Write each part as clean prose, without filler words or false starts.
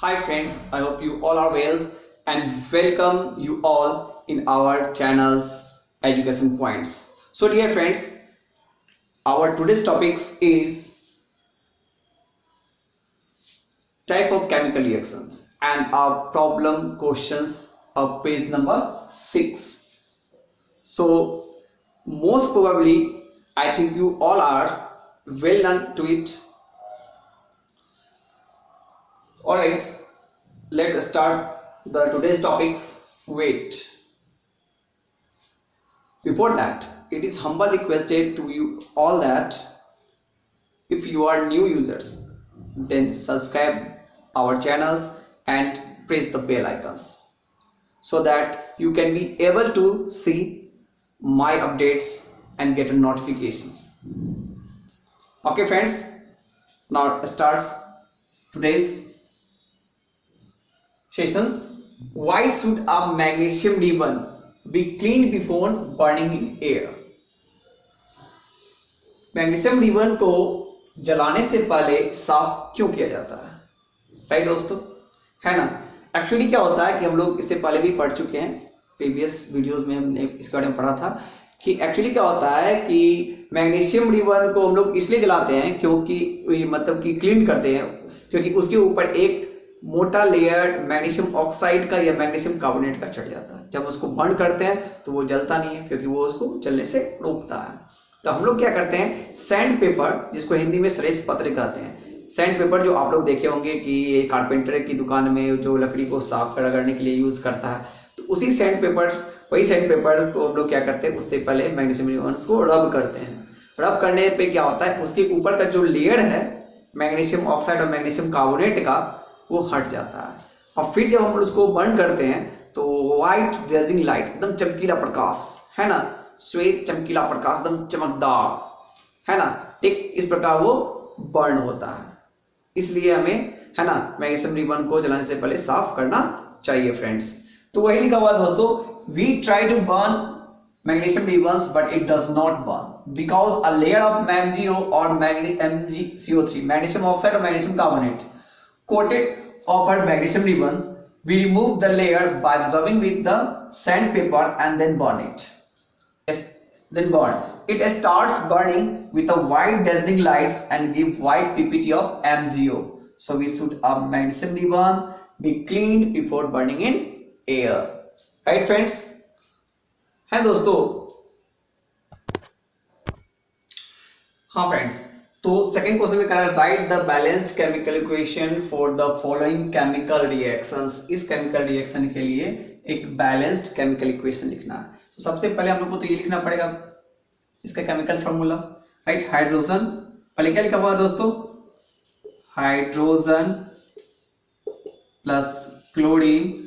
Hi friends, I hope you all are well and welcome you all in our channel's Education Points. So dear friends, our today's topics is type of chemical reactions and our problem questions of page number 6. So most probably I think you all are well learned to it. Alright, let's start the today's topics. Wait. Before that, it is humble requested to you all that if you are new users, then subscribe our channels and press the bell icons so that you can be able to see my updates and get notifications. Okay friends, now starts today's sessions. Why should a magnesium ribbon be cleaned before burning in air? Magnesium ribbon को जलाने से पहले साफ क्यों किया जाता है? Right दोस्तों, है ना। एक्चुअली क्या होता है कि हम लोग इससे पहले भी पढ़ चुके हैं, प्रीवियस वीडियोस में हमने इसके बारे में पढ़ा था कि एक्चुअली क्या होता है कि मैग्नीशियम रिबन को हम लोग इसलिए जलाते हैं क्योंकि मतलब कि क्लीन करते हैं, क्योंकि उसके ऊपर एक मोटा लेयर मैग्नीशियम ऑक्साइड का या मैग्नीशियम कार्बोनेट का चढ़ जाता है। जब उसको बर्न करते हैं तो वो जलता नहीं है, क्योंकि वो उसको जलने से रोकता है। तो हम लोग क्या करते हैं, सैंड पेपर, जिसको हिंदी में सरेस पत्र कहते हैं, सैंड पेपर जो आप लोग देखे होंगे कि ये कारपेंटर की दुकान में जो लकड़ी को साफ करने के लिए यूज करता है, तो उसी सैंड पेपर, वही सैंड पेपर को हम लोग क्या करते हैं, उससे पहले मैग्नीशियम रिबन्स को रब करते हैं। रब करने पे क्या होता है, उसके ऊपर का जो लेयर है मैग्नीशियम ऑक्साइड और मैग्नीशियम कार्बोनेट का, वो हट जाता है। और फिर जब हम उसको बर्न करते हैं तो वाइट डेजिंग लाइट, एकदम चमकीला प्रकाश, है ना, श्वेत चमकीला प्रकाश, एकदम चमकदार, है ना, ठीक इस प्रकार वो बर्न होता है। इसलिए हमें, है ना, मैग्नीशियम रिबन को जलाने से पहले साफ करना चाहिए फ्रेंड्स। तो वही लिखा हुआ दोस्तों, we try to burn magnesium ribbons but it does not burn because a layer of MgO or MgCO3, magnesium oxide or magnesium carbonate, coated over magnesium ribbons. We remove the layer by rubbing with the sandpaper and then burn it. Then burn. It starts burning with a white dazzling lights and give white PPT of MgO. So we should a magnesium ribbon be cleaned before burning in air. Right friends? है दोस्तों। हाँ friends, तो second question में कह रहा है right the balanced chemical equation for the following chemical reactions. इस chemical reaction के लिए एक बैलेंस्ड केमिकल इक्वेशन लिखना है। तो सबसे पहले हम लोग को तो ये लिखना पड़ेगा इसका केमिकल फॉर्मूला, राइट। हाइड्रोजन, पहले क्या लिखा हुआ है दोस्तों, hydrogen plus chlorine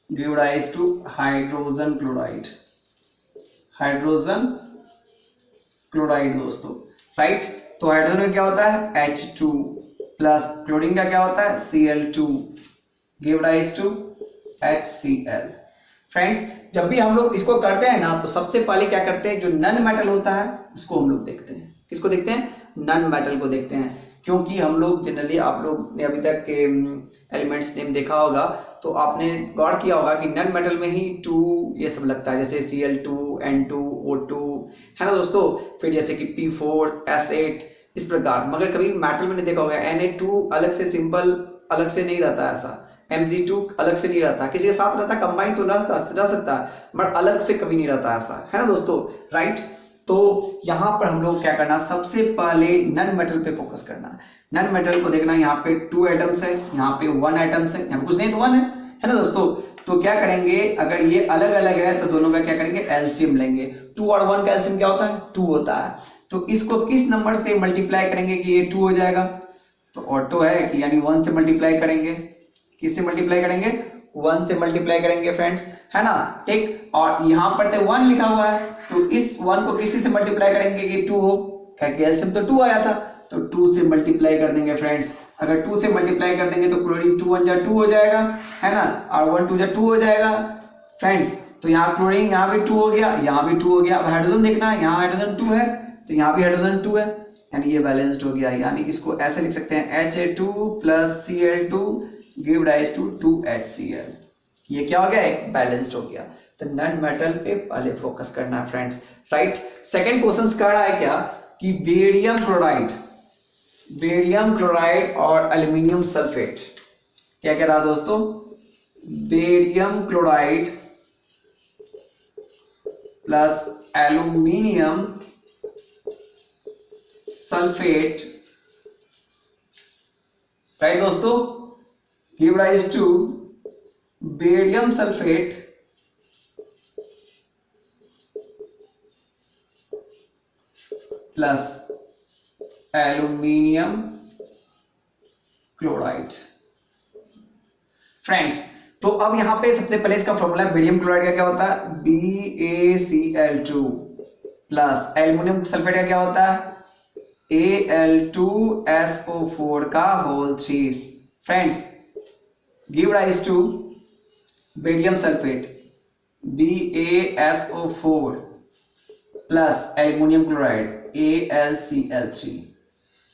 give rise to hydrogen chloride, hydrogen chloride दोस्तों, राइट। तो हाइड्रोजन में क्या होता है H2 प्लस क्लोरीन का क्या होता है Cl2, give rise to HCl। Friends, जब भी हम लोग इसको करते हैं ना, तो सबसे पहले क्या करते हैं, जो नन मेटल होता है उसको हम लोग देखते हैं। किसको देखते हैं, नन मेटल को देखते हैं, क्योंकि हम लोग जनरली, आप लोग ने अभी तक के एलिमेंट्स नेम देखा होगा तो आपने गौर किया होगा कि नन मेटल में ही 2 ये सब लगता है, जैसे Cl2, N2, O2, है ना दोस्तों। फिर जैसे कि P4, S8 इस प्रकार। मगर कभी मेटल में नहीं देखा होगा Na2 अलग से, सिंपल अलग से नहीं रहता, ऐसा Mg2 अलग से नहीं रहता, किसी के साथ रहता, कंबाइन तो रह सकता है, बट अलग से कभी नहीं रहता ऐसा, है ना दोस्तों, राइट। तो यहाँ पर हम लोग क्या करना, सबसे पहले नन मेटल पे फोकस करना। नन मेटल को देखना, यहाँ पे 2 एटम्स है, यहाँ पे 1 एटम्स है, यहाँ पे कुछ नहीं तो 1 है ना दोस्तों। तो क्या करेंगे, अगर ये अलग अलग है तो दोनों का क्या करेंगे, एलसीएम लेंगे। 2 और 1 का एलसीएम क्या होता है, 2 होता है। तो इसको किस नंबर से मल्टीप्लाई करेंगे कि ये 2 हो जाएगा, तो ऑटो है कि यानी 1 से मल्टीप्लाई करेंगे। किससे मल्टीप्लाई करेंगे, 1 से मल्टीप्लाई करेंगे फ्रेंड्स, है ना, ठीक। और यहाँ पर तो 1 लिखा हुआ है, तो इस 1 को किसी से मल्टीप्लाई करेंगे कि 2 हो, क्योंकि एलसीएम तो 2 आया था, तो 2 से मल्टीप्लाई कर देंगे फ्रेंड्स। अगर 2 से मल्टीप्लाई कर देंगे तो क्लोरीन 2 1 जा 2 हो जाएगा, है ना, और 1 2 जा 2 हो जाएगा फ्रेंड्स। तो यहाँ क्लोरीन, यहाँ भी 2 हो गया, यहाँ भी 2 हो गया। अब हाइड्रोजन देखना, यहाँ हाइड्रोजन 2 है तो यहाँ भी हाइड्रोजन 2 है, यानी ये बैलेंस्ड हो गया। यानी इसको ऐसे लिख सकते हैं Ha2 plus Cl2 give rise to 2HCl। ये क्या हो गया, एक बैलेंस्ड हो गया। तो नन मेटल पे पहले फोकस करना है फ्रेंड्स, राइट। सेकंड क्वेश्चन कर रहा है क्या कि बेरियम क्लोराइड और एल्यूमिनियम सल्फेट, क्या कह रहा दोस्तों, barium chloride plus aluminium sulphate, right दोस्तों, give rise to barium sulphate plus aluminium chloride. Friends तो अब यहां पे सबसे पहले इसका फॉर्मूला बेरियम क्लोराइड का क्या होता है, BaCl2 प्लस एल्यूमिनियम सल्फेट का क्या होता है, Al2SO4 का whole 3। Friends give rise to barium sulphate BaSO4 plus aluminium chloride AlCl3।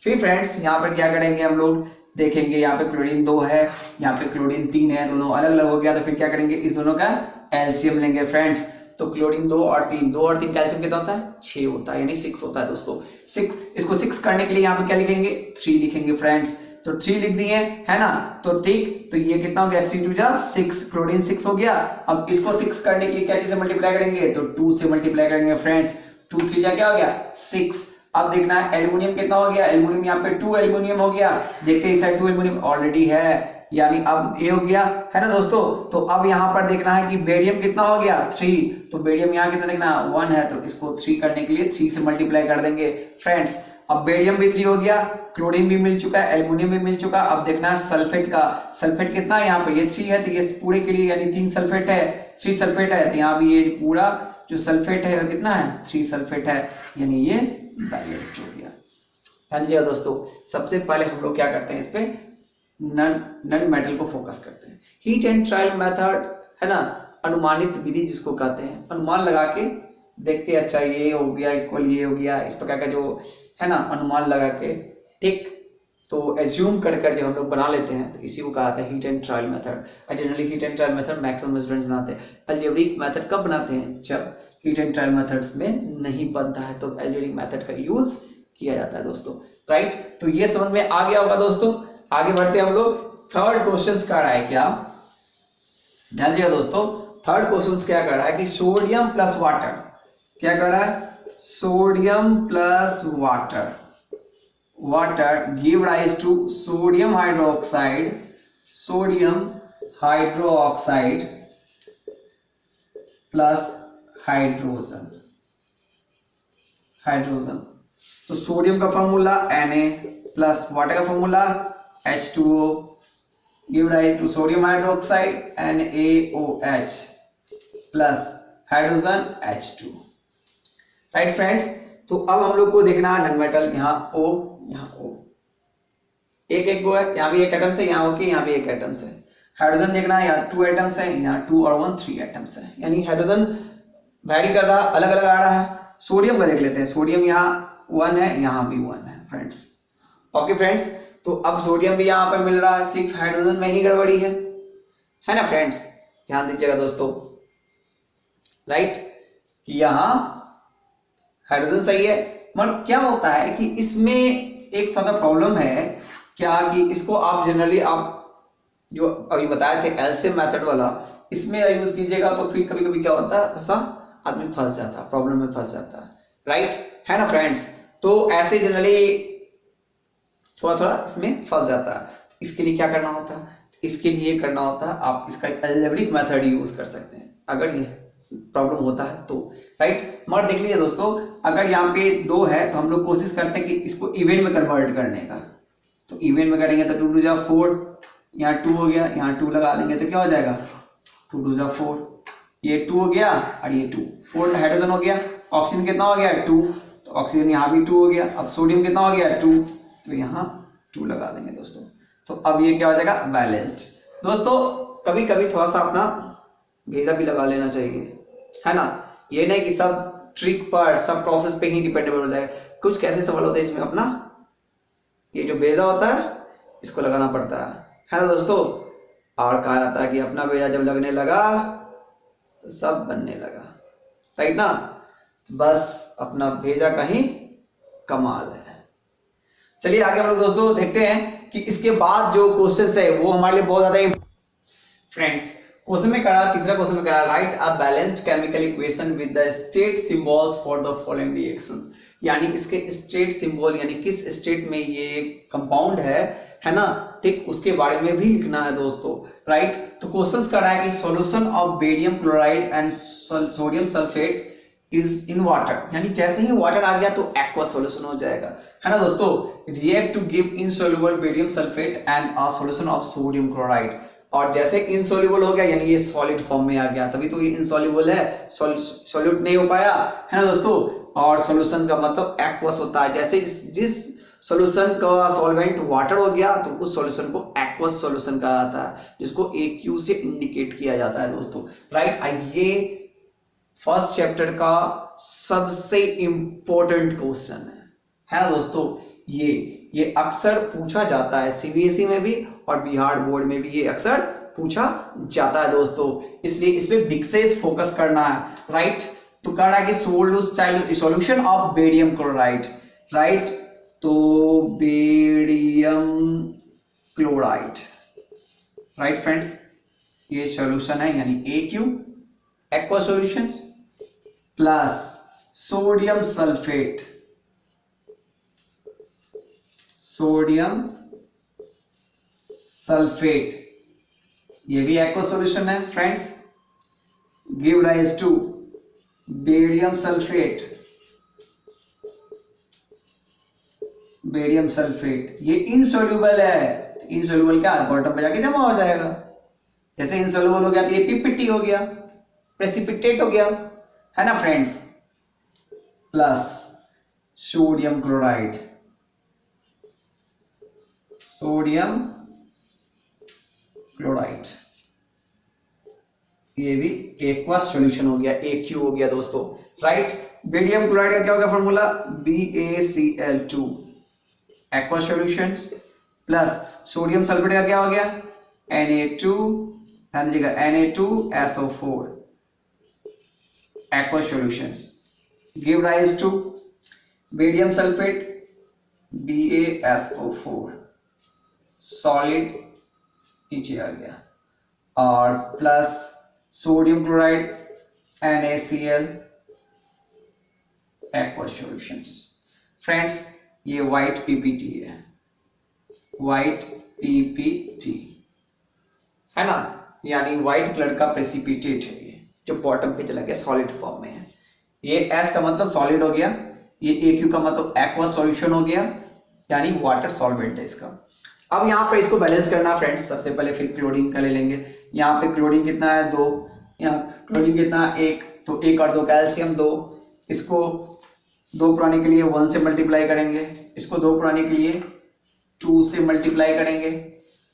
फिर फ्रेंड्स यहां पर क्या करेंगे हम लोग, देखेंगे यहाँ पे क्लोरीन 2 है, यहाँ पे क्लोरीन 3 है, दोनों अलग अलग हो गया, तो फिर क्या करेंगे, इस दोनों का एलसीएम लेंगे फ्रेंड्स। तो क्लोरीन 2 और 3 कैल्शियम कितना होता है, 6 होता है, यानी 6 होता है दोस्तों। 6 इसको 6 करने के लिए यहाँ पे क्या लिखेंगे, 3 लिखेंगे फ्रेंड्स। तो 3 लिख दिए है ना, तो ठीक, तो ये कितना हो गया, 3 2 6, क्लोरीन 6 हो गया। अब इसको 6 करने के लिए क्या चीज से मल्टीप्लाई करेंगे, तो 2 से मल्टीप्लाई करेंगे फ्रेंड्स। 2 3 क्या हो गया 6। अब देखना है एल्यूमिनियम कितना हो गया, एल्यूमिनियम यहाँ पे 2 एल्यूमिनियम हो गया, देखते हैं इस साइड 2 एल्यूमिनियम ऑलरेडी है, यानी अब ये हो गया है ना दोस्तों। तो अब यहाँ पर देखना है कि बेरियम कितना हो गया 3, तो बेरियम यहाँ कितना देखना 1 है, तो इसको 3 करने के लिए 3 से मल्टीप्लाई कर देंगे फ्रेंड्स। अब बेरियम भी 3 हो गया, क्लोरीन भी मिल चुका है, एल्यूमिनियम भी मिल चुका। अब देखना है सल्फेट का, सल्फेट कितना है यहाँ पे, ये 3 है, तो ये पूरे के लिए यानी 3 सल्फेट है, 3 सल्फेट है, तो यहाँ भी ये पूरा जो सल्फेट है वो कितना है 3 सल्फेट है, यानी ये बैलेंस्ड हो गया। समझिएगा दोस्तों, सबसे पहले हम लोग क्या करते हैं, इस पे नन मेटल को फोकस करते हैं। हीट एंड ट्रायल मेथड है ना, अनुमानित विधि जिसको कहते हैं, अनुमान लगा के देखते हैं, अच्छा ये हो गया इक्वल ये हो गया, इस प्रकार का जो है ना अनुमान लगा के, ठीक, तो एज्यूम कर जो हम लोग बना लेते हैं, तो इसी को कहा जाता है heat and trial method. Generally heat and trial method maximum students बनाते हैं। अलजेब्रिक मेथड कब बनाते हैं, जब हीट एंड ट्रायल मेथड्स में नहीं बनता है, तो अलजेब्रिक मेथड का यूज किया जाता है दोस्तों, राइट। तो ये समझ में आ गया होगा दोस्तों। आगे बढ़ते हैं हम लोग, थर्ड क्वेश्चन कर रहा है क्या, ध्यान दीजिएगा दोस्तों। थर्ड क्वेश्चन क्या कर रहा है कि सोडियम प्लस वाटर, क्या कर रहा है, sodium plus water give rise to sodium hydroxide plus hydrogen. तो सोडियम का फॉर्मूला Na प्लस वाटर का formula H2O give rise to sodium hydroxide NaOH plus hydrogen H2, right friends. तो अब हम लोग को देखना है नन मेटल, यहाँ O एक वो है, यहाँ भी एक एटम्स है, यहाँ ओके, यहाँ भी एक एटम्स है। हाइड्रोजन देखना है, यहाँ 2 एटम्स है, यहाँ 2 और 1 3 एटम्स है, यानी हाइड्रोजन वैरी कर रहा, अलग अलग आ रहा है। सोडियम का देख लेते हैं, सोडियम यहाँ 1 है, यहाँ भी 1 है फ्रेंड्स, ओके फ्रेंड्स। तो अब सोडियम भी यहाँ पर मिल रहा है, सिर्फ हाइड्रोजन में ही गड़बड़ी है ना फ्रेंड्स, ध्यान दीजिएगा दोस्तों, राइट, कि यहाँ हाइड्रोजन सही है। मगर क्या होता है कि इसमें एक थोड़ा सा प्रॉब्लम है क्या, कि इसको आप जनरली आप जो अभी बताए थे एलसीएम मेथड वाला, इसमें यूज कीजिएगा तो फिर कभी कभी क्या होता है, थोड़ा आदमी फंस जाता है, प्रॉब्लम में फंस जाता है, राइट, है ना फ्रेंड्स। तो ऐसे जनरली थोड़ा इसमें फंस जाता है। इसके लिए क्या करना होता है, इसके लिए करना होता है आप इसका अलजेब्रिक मेथड यूज कर सकते हैं, अगर ये प्रॉब्लम होता है तो, राइट। मगर देख लीजिए दोस्तों, अगर यहाँ पे 2 है तो हम लोग कोशिश करते हैं कि इसको इवन में कन्वर्ट करने का, तो इवन में करेंगे तो 2 2 जा 4, यहाँ 2 हो गया, यहाँ 2 लगा देंगे तो क्या हो जाएगा 2 2 जा 4, ये 2 हो गया और ये 2, 4 हाइड्रोजन हो गया। ऑक्सीजन कितना हो गया 2, तो ऑक्सीजन यहाँ भी 2 हो गया। अब सोडियम कितना हो गया 2, तो यहाँ 2 लगा देंगे दोस्तों। तो अब ये क्या हो जाएगा बैलेंस्ड। दोस्तों कभी कभी थोड़ा सा अपना भेजा भी लगा लेना चाहिए, है ना, ये नहीं कि सब ट्रिक पर सब प्रोसेस पे ही डिपेंडेबल हो जाएगा। कुछ कैसे सवाल होते हैं इसमें, अपना ये जो बेजा होता है इसको लगाना पड़ता है ना दोस्तों। और कहा जाता है कि अपना बेजा जब लगने लगा तो सब बनने लगा, राइट ना। बस अपना भेजा कहीं कमाल है। चलिए आगे हम लोग दोस्तों देखते हैं कि इसके बाद जो क्वेश्चन है वो हमारे लिए बहुत ज्यादा फ्रेंड्स। क्वेश्चन में करा, तीसरा क्वेश्चन में करा, right a balanced chemical equation with the state symbols for the following reaction. यानी इसके स्टेट सिंबल यानी किस स्टेट में ये कंपाउंड है ना, ठीक, उसके बारे में भी लिखना है दोस्तों, राइट। तो क्वेश्चन करा है कि solution of barium chloride and sodium sulphate is in water, यानी जैसे ही वाटर आ गया तो एक्वा सॉल्यूशन हो जाएगा, है ना दोस्तों। React to give insoluble barium sulphate and a solution of sodium chloride. और जैसे इनसॉल्युबल हो गया यानी ये सॉलिड फॉर्म में आ गया, तभी तो ये इनसॉल्युबल है, सॉल्यूट नहीं हो पाया, है ना दोस्तों। और सॉल्यूशन का मतलब एक्वस होता है, जैसे जिस सॉल्यूशन का सॉल्वेंट वाटर हो गया तो उस सॉल्यूशन को एक्वस सॉल्यूशन कहा जाता है, जिसको AQ से इंडिकेट किया जाता है दोस्तों, राइट। ये फर्स्ट चैप्टर का सबसे इंपॉर्टेंट क्वेश्चन है ना दोस्तों। ये अक्सर पूछा जाता है CBSE में भी और बिहार बोर्ड में भी ये अक्सर पूछा जाता है दोस्तों, इसलिए इस पे विशेष फोकस करना है, राइट। तो कह रहा है कि solution of barium chloride, right. तो बेरियम क्लोराइड, राइट फ्रेंड्स, ये सॉल्यूशन है यानी AQ aqua solution plus sodium sulphate, ये भी एक्वा सॉल्यूशन है friends. Give rise to barium sulphate, ये इनसॉल्युबल है, इनसॉल्युबल क्या बॉटम पे जाके जमा हो जाएगा, जैसे इनसॉल्युबल हो गया तो ये PPT हो गया, प्रेसिपिटेट हो गया, है ना फ्रेंड्स। प्लस सोडियम क्लोराइड, ये भी एक्वस सॉल्यूशन हो गया, AQ हो गया दोस्तों, राइट। बेरियम क्लोराइड का क्या हो गया formula, BaCl2 aqueous solutions plus sodium sulphate का क्या हो गया, Na2, ध्यान दीजिएगा Na2SO4 aqueous solutions. Give rise to barium sulphate BaSO4 solid नीचे आ गया, और plus sodium chloride NaCl aqua solutions. Friends ये व्हाइट PPT है, व्हाइट PPT है ना, यानी व्हाइट कलर का प्रेसिपिटेट है ये, जो बॉटम पे चला गया सॉलिड फॉर्म में है। ये S का मतलब सॉलिड हो गया, ये AQ का मतलब एक्वा सॉल्यूशन हो गया, यानी वाटर सॉल्वेंट है इसका। अब यहाँ पे इसको बैलेंस करना फ्रेंड्स, सबसे पहले फिर क्लोरीन का ले लेंगे। यहाँ पे क्लोरीन कितना है 2, यहाँ क्लोरीन कितना 1, तो 1 और 2 कैल्शियम 2, इसको 2 पुराने के लिए 1 से मल्टीप्लाई करेंगे, इसको 2 पुराने के लिए 2 से मल्टीप्लाई करेंगे,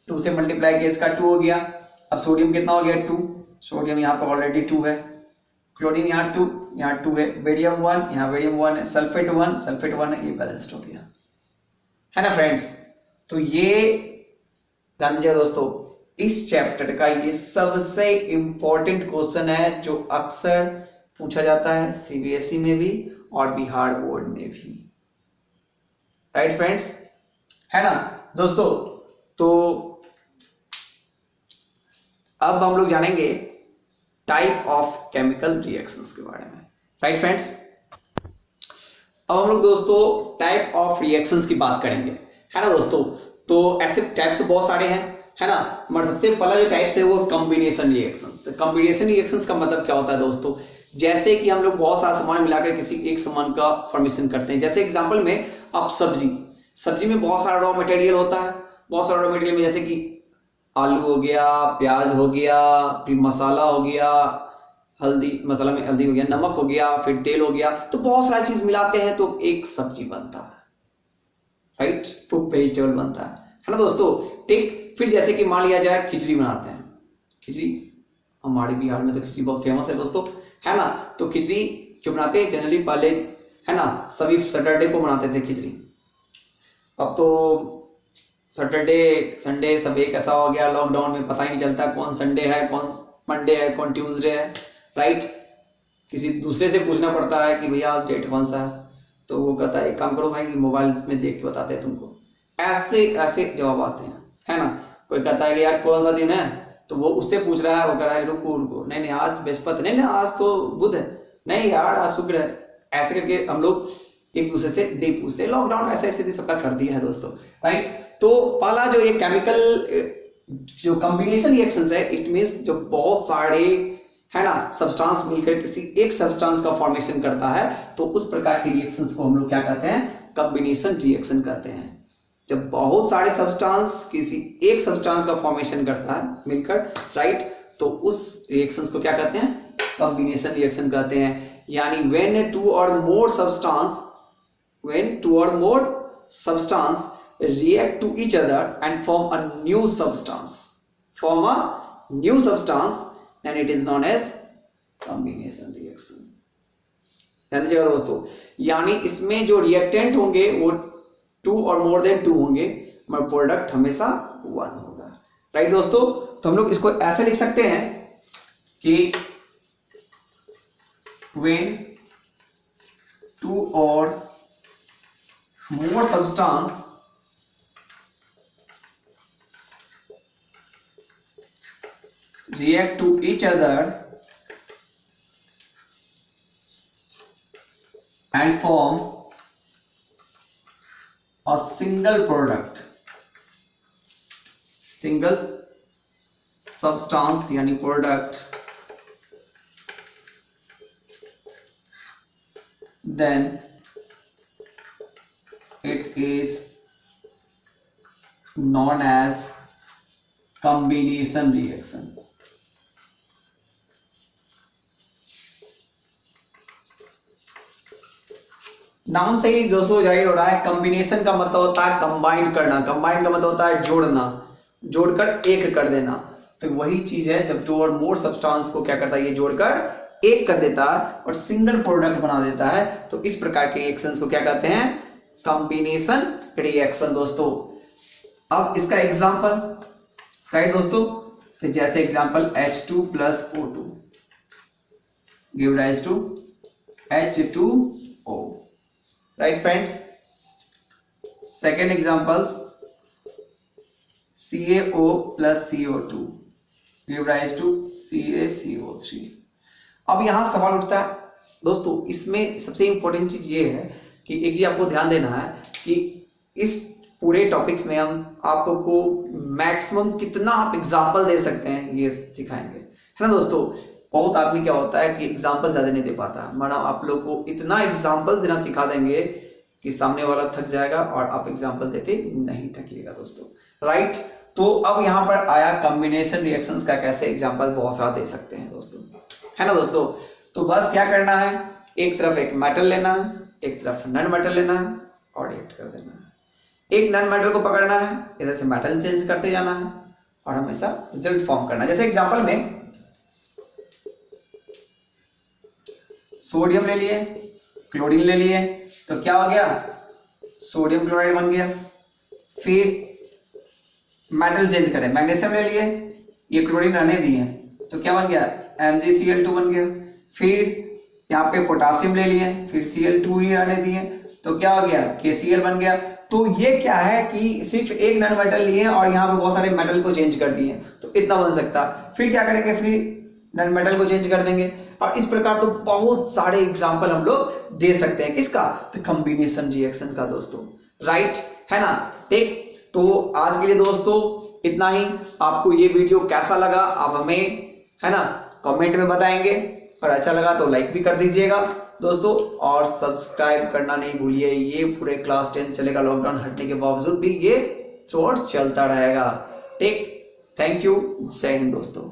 2 से मल्टीप्लाई किया इसका 2 हो गया। अब सोडियम कितना हो गया 2, सोडियम यहाँ पर ऑलरेडी 2 है, क्लोरीन यहाँ 2, यहाँ 2 है, बेरियम 1, यहाँ बेरियम 1 है, सल्फेट 1 है, ये बैलेंस्ड हो गया, है ना फ्रेंड्स। तो ये ध्यान दीजिए दोस्तों, इस चैप्टर का ये सबसे इंपॉर्टेंट क्वेश्चन है जो अक्सर पूछा जाता है CBSE में भी और बिहार बोर्ड में भी, राइट फ्रेंड्स, है ना दोस्तों। तो अब हम लोग जानेंगे टाइप ऑफ केमिकल रिएक्शंस के बारे में, राइट फ्रेंड्स। अब हम लोग दोस्तों टाइप ऑफ रिएक्शंस की बात करेंगे, है ना दोस्तों। तो ऐसे टाइप तो बहुत सारे हैं, है ना, मगर सबसे पहला जो टाइप्स है वो कॉम्बिनेशन रिएक्शंस। तो कॉम्बिनेशन रिएक्शंस का मतलब क्या होता है दोस्तों, जैसे कि हम लोग बहुत सारा सामान मिलाकर किसी एक सामान का फॉर्मेशन करते हैं। जैसे एग्जांपल में अब सब्जी में बहुत सारा रॉ मटेरियल होता है, बहुत सारा रॉ मटेरियल में जैसे कि आलू हो गया, प्याज हो गया, फिर मसाला हो गया, हल्दी, मसाला में हल्दी हो गया, नमक हो गया, फिर तेल हो गया, तो बहुत सारी चीज मिलाते हैं तो एक सब्जी बनता है, राइट, तो वेजिटेबल बनता है ना दोस्तों, ठीक। फिर जैसे कि मान लिया जाए खिचड़ी बनाते हैं, खिचड़ी हमारे बिहार में तो खिचड़ी बहुत फेमस है दोस्तों, है ना। तो खिचड़ी जो बनाते हैं जनरली पहले है ना, सभी सैटरडे को मनाते थे खिचड़ी। अब तो सैटरडे संडे सब एक ऐसा हो गया, लॉकडाउन में पता ही नहीं चलता कौन संडे है, कौन मंडे है, कौन ट्यूसडे है, राइट। किसी दूसरे से पूछना पड़ता है कि भैया आज डेट कौन सा है, तो वो कहता है एक काम करो भाई, मोबाइल में देख के बताते हैं तुमको। ऐसे ऐसे जवाब आते हैं, है ना। कोई कहता है कि यार कौन सा दिन है, तो वो उससे पूछ रहा है, वो कह रहा है रुको रुको, नहीं नहीं आज बृहस्पति, नहीं नहीं आज तो बुध है, नहीं यार आज शुक्र है। ऐसे करके हम लोग एक दूसरे से डे पूछते हैं। लॉकडाउन ऐसा स्थिति सबका कर दिया है दोस्तों, राइट। तो पहला जो ये केमिकल जो कॉम्बिनेशन रिएक्शंस है, इट मींस जो बहुत सारे, है ना, सब्सटेंस मिलकर किसी एक सब्सटेंस का फॉर्मेशन करता है, तो उस प्रकार के रिएक्शंस को हम लोग क्या कहते हैं, कॉम्बिनेशन रिएक्शन कहते हैं। जब बहुत सारे सब्सटेंस किसी एक सब्सटेंस का फॉर्मेशन करता है मिलकर, राइट, तो उस रिएक्शंस को क्या कहते हैं, कॉम्बिनेशन रिएक्शन कहते हैं। यानी व्हेन टू और more substance react to each other and form a new substance, then it is known as combination reaction। ध्यान दीजिएगा दोस्तों, यानी इसमें जो रिएक्टेंट होंगे वो 2 और मोर देन 2 होंगे, मगर प्रोडक्ट हमेशा 1 होगा, राइट दोस्तों। तो हम लोग इसको ऐसे लिख सकते हैं कि when 2 or more substance react to each other and form a single product, single substance यानी product, then it is known as combination reaction। नाम से ही दोस्तों जाहिर हो रहा है, कॉम्बिनेशन का मतलब होता है कंबाइन करना, कंबाइन का मतलब होता है जोड़ना, जोड़कर एक कर देना। तो वही चीज है जब 2 और मोर सब्सटेंस को क्या करता है, ये जोड़कर एक कर देता है और सिंगल प्रोडक्ट बना देता है। तो इस प्रकार के रिएक्शंस को क्या कहते हैं, कॉम्बिनेशन रिएक्शन दोस्तों। अब इसका एग्जांपल, राइट दोस्तों, तो जैसे example H2 plus O2 give rise to H2O, right friends। Second examples CaO plus CO2 give rise to CaCO3। अब यहां सवाल उठता है दोस्तों, इसमें सबसे इंपॉर्टेंट चीज ये है कि एक चीज आपको ध्यान देना है कि इस पूरे टॉपिक्स में हम आपको मैक्सिमम कितना आप एग्जाम्पल दे सकते हैं ये सिखाएंगे, है ना दोस्तों। बहुत आदमी क्या होता है कि एग्जाम्पल ज्यादा नहीं दे पाता, मैडम आप लोग को इतना एग्जाम्पल देना सिखा देंगे कि सामने वाला थक जाएगा और आप एग्जाम्पल देते नहीं थकिएगा दोस्तों, राइट। तो अब यहाँ पर आया कॉम्बिनेशन रिएक्शंस का कैसे एग्जाम्पल बहुत सारा दे सकते हैं दोस्तों, है ना दोस्तों। तो बस क्या करना है, एक तरफ एक मेटल लेना है, एक तरफ नॉन मेटल लेना है और रिएक्ट कर देना है। एक नॉन मेटल को पकड़ना है, इधर से मेटल चेंज करते जाना है और हमेशा रिजल्ट फॉर्म करना है। जैसे एग्जांपल में सोडियम ले लिए, क्लोरीन ले लिए, तो क्या हो गया, सोडियम क्लोराइड बन गया। फिर मेटल चेंज करें, मैग्नीशियम ले लिए, ये क्लोरीन रहने दिए, तो क्या बन गया, MgCl2 बन गया। फिर यहाँ पे पोटासियम ले लिए, फिर Cl2 ही रहने दिए, तो क्या हो गया, KCl बन गया। तो ये क्या है कि सिर्फ एक नॉन मेटल लिए और यहाँ पे बहुत सारे मेटल को चेंज कर दिए, तो इतना बन सकता। फिर क्या करेंगे, फिर नॉन मेटल को चेंज कर देंगे, और इस प्रकार तो बहुत सारे एग्जांपल हम लोग दे सकते हैं। किसका, तो कॉम्बिनेशन रिएक्शन का दोस्तों, राइट, है ना। ठीक, तो आज के लिए दोस्तों इतना ही। आपको ये वीडियो कैसा लगा आप हमें, है ना, कमेंट में बताएंगे, और अच्छा लगा तो लाइक भी कर दीजिएगा दोस्तों, और सब्सक्राइब करना नहीं भूलिए। ये पूरे क्लास 10 चलेगा, लॉकडाउन हटने के बावजूद भी ये थ्रू आउट चलता रहेगा। ठीक, थैंक यू, जय हिंद दोस्तों।